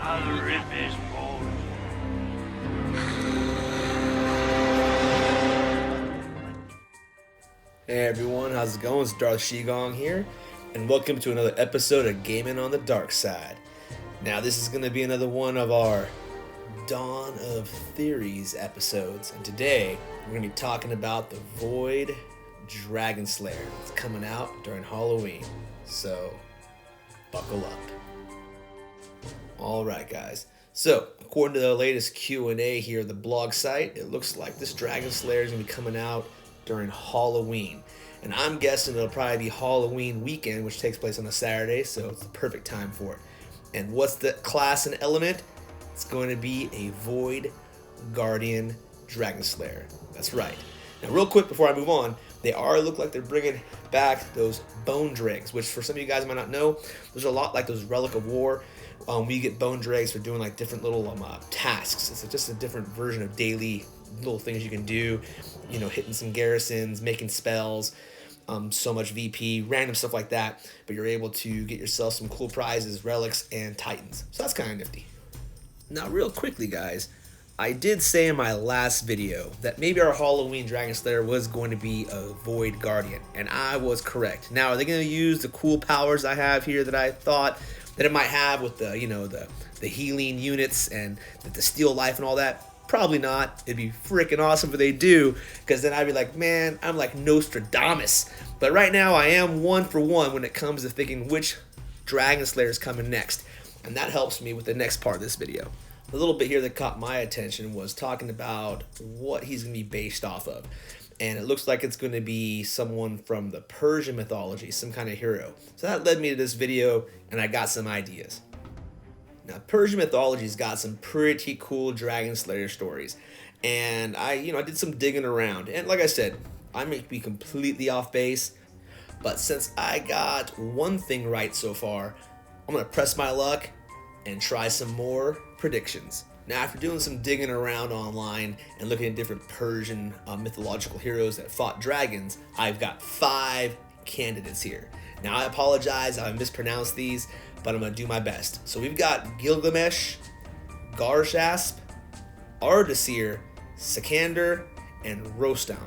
I'll rip his bones. Hey everyone, how's it going? It's Darth Shigong here, and welcome to another episode of Gaming on the Dark Side. Now, this is going to be another one of our Dawn of Theories episodes, and today we're going to be talking about the Void Dragonslayer. It's coming out during Halloween, so buckle up. Alright guys, so according to the latest Q&A here at the blog site, it looks like this Dragonslayer is going to be coming out during Halloween. And I'm guessing it'll probably be Halloween weekend, which takes place on a Saturday, so it's the perfect time for it. And what's the class and element? It's going to be a Void Guardian Dragonslayer. That's right. Now, real quick before I move on, they look like they're bringing back those bone dregs, which for some of you guys might not know, those are a lot like those Relic of War. We get bone dregs for doing like different little tasks. It's just a different version of daily little things you can do, you know, hitting some garrisons, making spells, so much VP, random stuff like that, but you're able to get yourself some cool prizes, relics, and titans. So that's kind of nifty. Now, real quickly, guys, I did say in my last video that maybe our Halloween Dragonslayer was going to be a Void Guardian, and I was correct. Now, are they going to use the cool powers I have here that I thought that it might have with the, you know, the healing units and the steal life and all that? Probably not. It'd be freaking awesome if they do, because then I'd be like, man, I'm like Nostradamus. But right now, I am one for one when it comes to thinking which Dragon Slayer is coming next. And that helps me with the next part of this video. The little bit here that caught my attention was talking about what he's going to be based off of. And it looks like it's going to be someone from the Persian mythology, some kind of hero. So that led me to this video, and I got some ideas. Now, Persian mythology's got some pretty cool Dragon Slayer stories, and I did some digging around. And like I said, I may be completely off base, but since I got one thing right so far, I'm gonna press my luck and try some more predictions. Now, after doing some digging around online and looking at different Persian mythological heroes that fought dragons, I've got 5 candidates here. Now, I apologize if I mispronounced these, but I'm going to do my best. So we've got Gilgamesh, Garshasp, Ardasir, Sikander, and Rostam.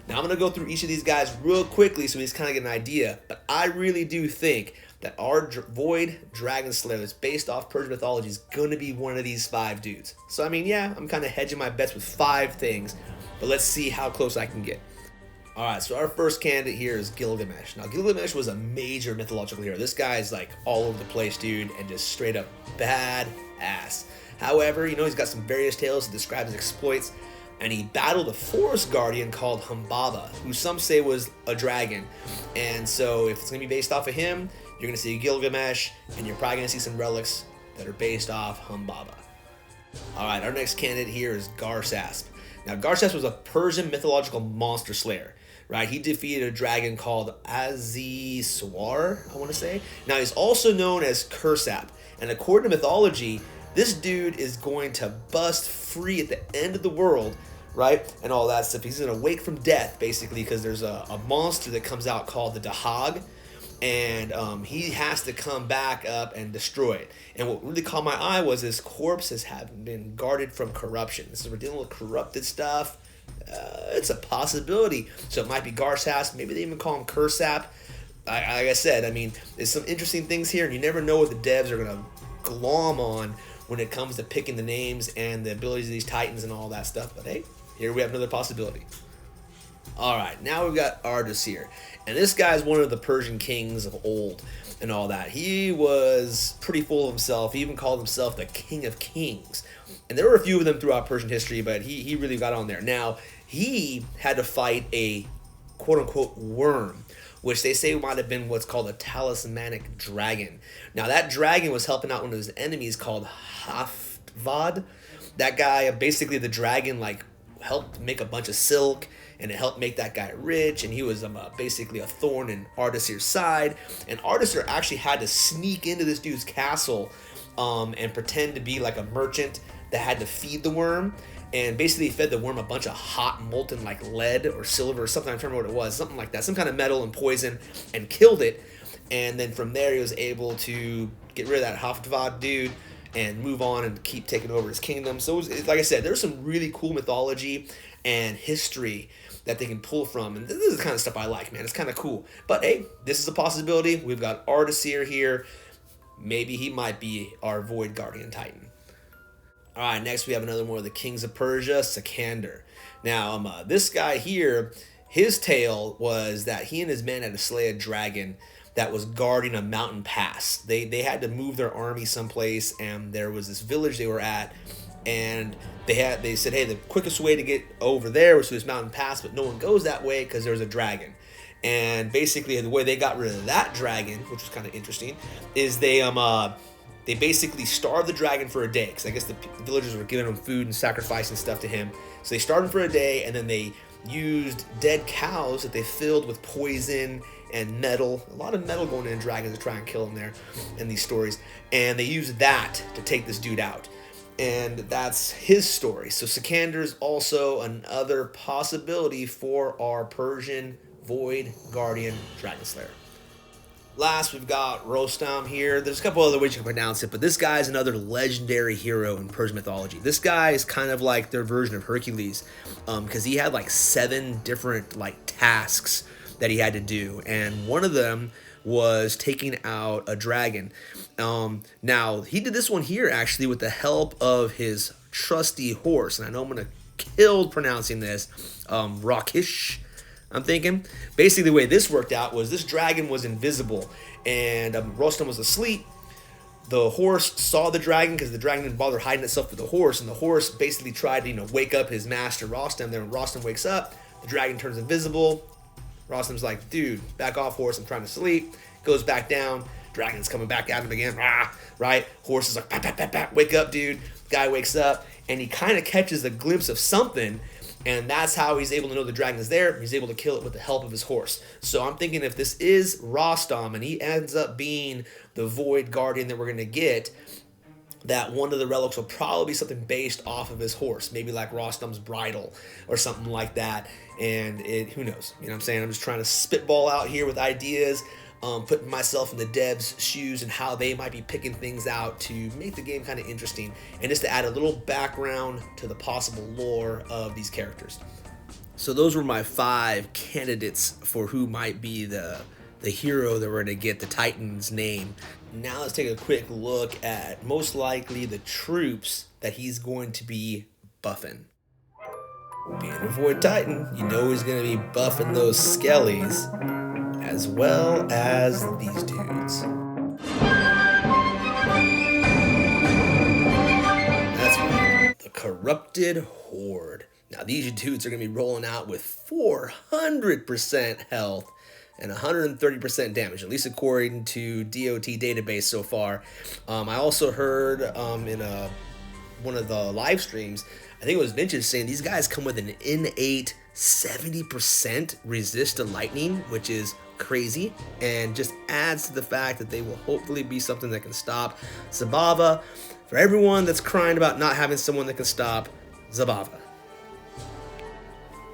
Now I'm going to go through each of these guys real quickly so we just kind of get an idea, but I really do think that our Void Dragonslayer that's based off Persian mythology is going to be one of these 5 dudes. So I mean, yeah, I'm kind of hedging my bets with 5 things, but let's see how close I can get. Alright, so our first candidate here is Gilgamesh. Now, Gilgamesh was a major mythological hero. This guy is like all over the place, dude, and just straight up badass. However, you know, he's got some various tales to describe his exploits, and he battled a forest guardian called Humbaba, who some say was a dragon. And so if it's going to be based off of him, you're going to see Gilgamesh, and you're probably going to see some relics that are based off Humbaba. Alright, our next candidate here is Garshasp. Now, Garshasp was a Persian mythological monster slayer. Right, he defeated a dragon called Azizwar, I want to say. Now, he's also known as Kursap, and according to mythology, this dude is going to bust free at the end of the world, right, and all that stuff. He's going to wake from death, basically, because there's a monster that comes out called the Dahag, and he has to come back up and destroy it. And what really caught my eye was his corpse has been guarded from corruption. This is, we're dealing with corrupted stuff. It's a possibility. So it might be Garshasp. Maybe they even call him Kursap. Like I said, I mean, there's some interesting things here, and you never know what the devs are going to glom on when it comes to picking the names and the abilities of these titans and all that stuff. But hey, here we have another possibility. Alright, now we've got Ardasir. And this guy's one of the Persian kings of old and all that. He was pretty full of himself. He even called himself the King of Kings. And there were a few of them throughout Persian history, but he really got on there. Now, he had to fight a quote-unquote worm, which they say might have been what's called a talismanic dragon. Now, that dragon was helping out one of his enemies called Haftvad. That guy, basically the dragon, like, helped make a bunch of silk, and it helped make that guy rich, and he was basically a thorn in Ardasir's side. And Ardasir actually had to sneak into this dude's castle and pretend to be like a merchant that had to feed the worm. And basically fed the worm a bunch of hot molten like lead or silver or something. I don't remember what it was, something like that, some kind of metal and poison, and killed it. And then from there he was able to get rid of that Haftvad dude, and move on and keep taking over his kingdom. So like I said, there's some really cool mythology and history that they can pull from, and this is the kind of stuff I like, man. It's kind of cool. But hey, this is a possibility. We've got Artisir here. Maybe he might be our Void Guardian Titan. All right, next we have another one of the Kings of Persia, Sikander. Now, this guy here, his tale was that he and his men had to slay a dragon that was guarding a mountain pass. They had to move their army someplace, and there was this village they were at, and they said, hey, the quickest way to get over there was through this mountain pass, but no one goes that way because there's a dragon. And basically, the way they got rid of that dragon, which was kind of interesting, is they basically starved the dragon for a day, because I guess the villagers were giving him food and sacrificing stuff to him. So they starved him for a day, and then they used dead cows that they filled with poison and metal. A lot of metal going in dragons to try and kill him there in these stories. And they used that to take this dude out. And that's his story. So Sikander's also another possibility for our Persian Void Guardian Dragonslayer. Last, we've got Rostam here. There's a couple other ways you can pronounce it, but this guy is another legendary hero in Persian mythology. This guy is kind of like their version of Hercules, because he had like 7 different tasks that he had to do, and one of them was taking out a dragon. Now, he did this one here actually with the help of his trusty horse, and I know I'm going to kill pronouncing this, Rakish, I'm thinking. Basically, the way this worked out was this dragon was invisible, and Rostam was asleep. The horse saw the dragon because the dragon didn't bother hiding itself with the horse, and the horse basically tried to wake up his master Rostam. Then when Rostam wakes up, the dragon turns invisible. Rostam's like, dude, back off, horse, I'm trying to sleep. Goes back down. Dragon's coming back at him again. Rah, right? Horse is like, pat, pat, pat, pat, wake up, dude. Guy wakes up, and he kind of catches a glimpse of something, and that's how he's able to know the dragon is there. He's able to kill it with the help of his horse. So I'm thinking if this is Rostam and he ends up being the Void Guardian that we're going to get, that one of the relics will probably be something based off of his horse. Maybe like Rostam's bridle or something like that. And who knows? You know what I'm saying? I'm just trying to spitball out here with ideas, putting myself in the devs' shoes and how they might be picking things out to make the game kind of interesting, and just to add a little background to the possible lore of these characters. So those were my 5 candidates for who might be the hero that we're going to get, the Titan's name. Now let's take a quick look at most likely the troops that he's going to be buffing. Being a Void Titan, you know he's going to be buffing those skellies, as well as these dudes. That's right, the Corrupted Horde. Now these dudes are going to be rolling out with 400% health and 130% damage, at least according to DOT database so far. I also heard in one of the live streams, I think it was Vintage saying these guys come with an innate 70% resist to lightning, which is crazy, and just adds to the fact that they will hopefully be something that can stop Zabava. For everyone that's crying about not having someone that can stop Zabava.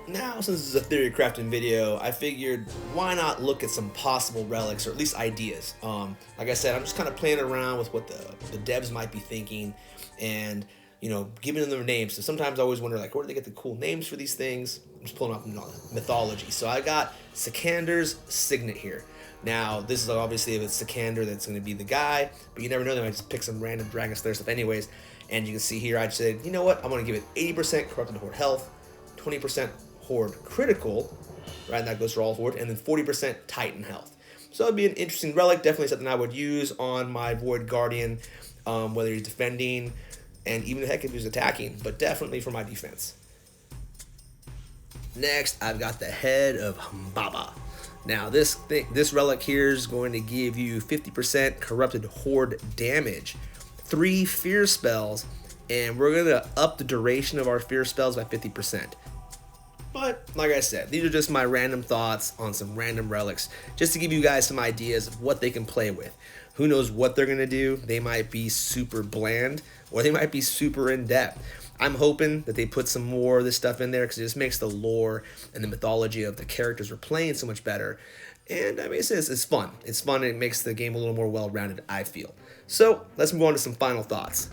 Now, since this is a theory crafting video, I figured why not look at some possible relics, or at least ideas. Like I said, I'm just kind of playing around with what the devs might be thinking, and giving them their names. So sometimes I always wonder, where do they get the cool names for these things? I'm just pulling up mythology. So I got Sikander's signet here. Now, this is obviously if it's Sikander that's going to be the guy, but you never know, they might just pick some random Dragonslayer stuff anyways. And you can see here, I said, you know what? I'm going to give it 80% Corrupted Horde health, 20% Horde critical, right? And that goes for all Horde, and then 40% Titan health. So it'd be an interesting relic, definitely something I would use on my Void Guardian, whether he's defending, and even heck if he's attacking, but definitely for my defense. Next, I've got the Head of Humbaba. Now, this relic here is going to give you 50% Corrupted Horde damage, 3 fear spells, and we're going to up the duration of our fear spells by 50%. But, like I said, these are just my random thoughts on some random relics, just to give you guys some ideas of what they can play with. Who knows what they're going to do? They might be super bland, or they might be super in-depth. I'm hoping that they put some more of this stuff in there, because it just makes the lore and the mythology of the characters we're playing so much better. And I mean, it's fun. It's fun, and it makes the game a little more well-rounded, I feel. So let's move on to some final thoughts.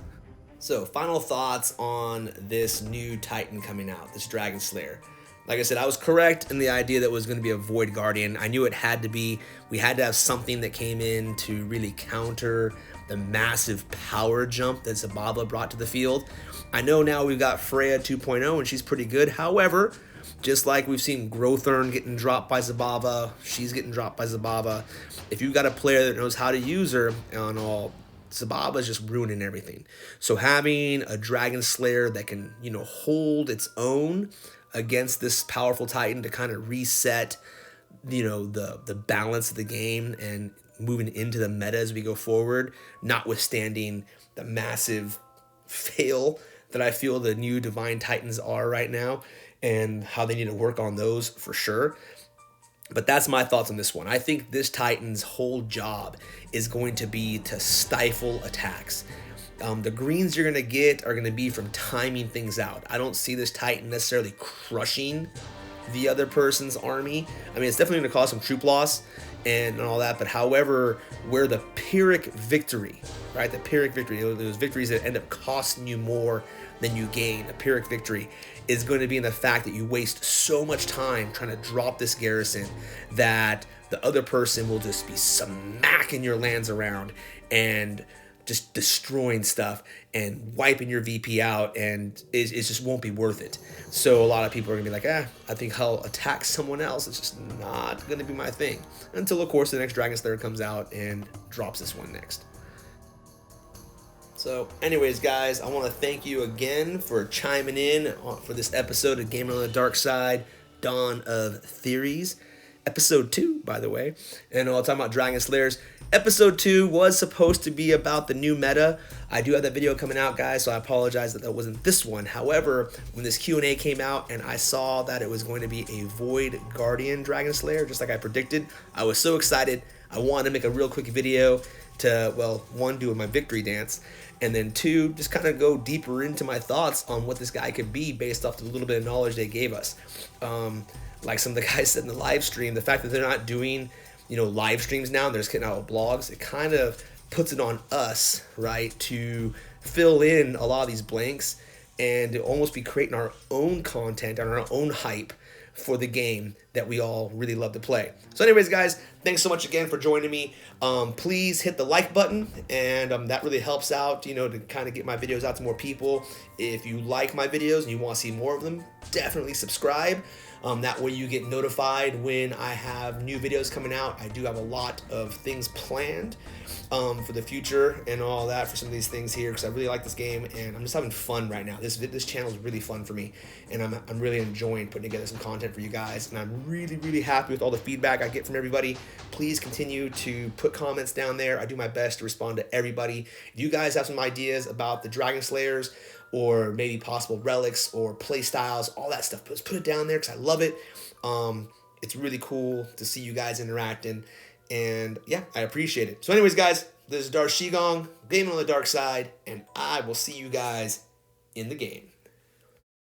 So, final thoughts on this new Titan coming out, this Dragonslayer. Like I said, I was correct in the idea that it was going to be a Void Guardian. I knew it had to be. We had to have something that came in to really counter the massive power jump that Zababa brought to the field. I know now we've got Freya 2.0 and she's pretty good. However, just like we've seen Growthern getting dropped by Zababa, she's getting dropped by Zababa. If you've got a player that knows how to use her on all, Zababa's just ruining everything. So having a Dragon Slayer that can, hold its own against this powerful Titan to kind of reset, the balance of the game and moving into the meta as we go forward, notwithstanding the massive fail that I feel the new Divine Titans are right now and how they need to work on those for sure. But that's my thoughts on this one. I think this Titan's whole job is going to be to stifle attacks. The greens you're going to get are going to be from timing things out. I don't see this Titan necessarily crushing the other person's army. I mean, it's definitely going to cause some troop loss and all that. But however, where the Pyrrhic victory, right? The Pyrrhic victory, those victories that end up costing you more than you gain, a Pyrrhic victory, is going to be in the fact that you waste so much time trying to drop this garrison that the other person will just be smacking your lands around and just destroying stuff and wiping your VP out, and it just won't be worth it. So a lot of people are gonna be like, I think I'll attack someone else. It's just not gonna be my thing. Until of course the next Dragonslayer comes out and drops this one next. So anyways, guys, I want to thank you again for chiming in for this episode of Gaming on the Dark Side, Dawn of Theories. Episode 2, by the way. And I'll talk about Dragon Slayers. Episode 2 was supposed to be about the new meta. I do have that video coming out, guys, so I apologize that wasn't this one. However, when this Q&A came out and I saw that it was going to be a Void Guardian Dragonslayer, just like I predicted, I was so excited. I wanted to make a real quick video to, well, one, do my victory dance, and then two, just kind of go deeper into my thoughts on what this guy could be based off the little bit of knowledge they gave us. Like some of the guys said in the live stream, the fact that they're not doing, live streams now, they're just getting out with blogs, it kind of puts it on us, right, to fill in a lot of these blanks and to almost be creating our own content and our own hype for the game that we all really love to play. So anyways, guys, thanks so much again for joining me. Please hit the like button, and that really helps out, to kind of get my videos out to more people. If you like my videos and you want to see more of them, definitely subscribe. That way you get notified when I have new videos coming out. I do have a lot of things planned for the future and all that for some of these things here, because I really like this game and I'm just having fun right now. This channel is really fun for me, and I'm really enjoying putting together some content for you guys, and I'm really, really happy with all the feedback I get from everybody. Please continue to put comments down there. I do my best to respond to everybody. If you guys have some ideas about the Dragon Slayers, or maybe possible relics or play styles, all that stuff, just put it down there because I love it. It's really cool to see you guys interacting, and yeah, I appreciate it. So anyways, guys, this is Darth Shigong, Gaming on the Dark Side, and I will see you guys in the game.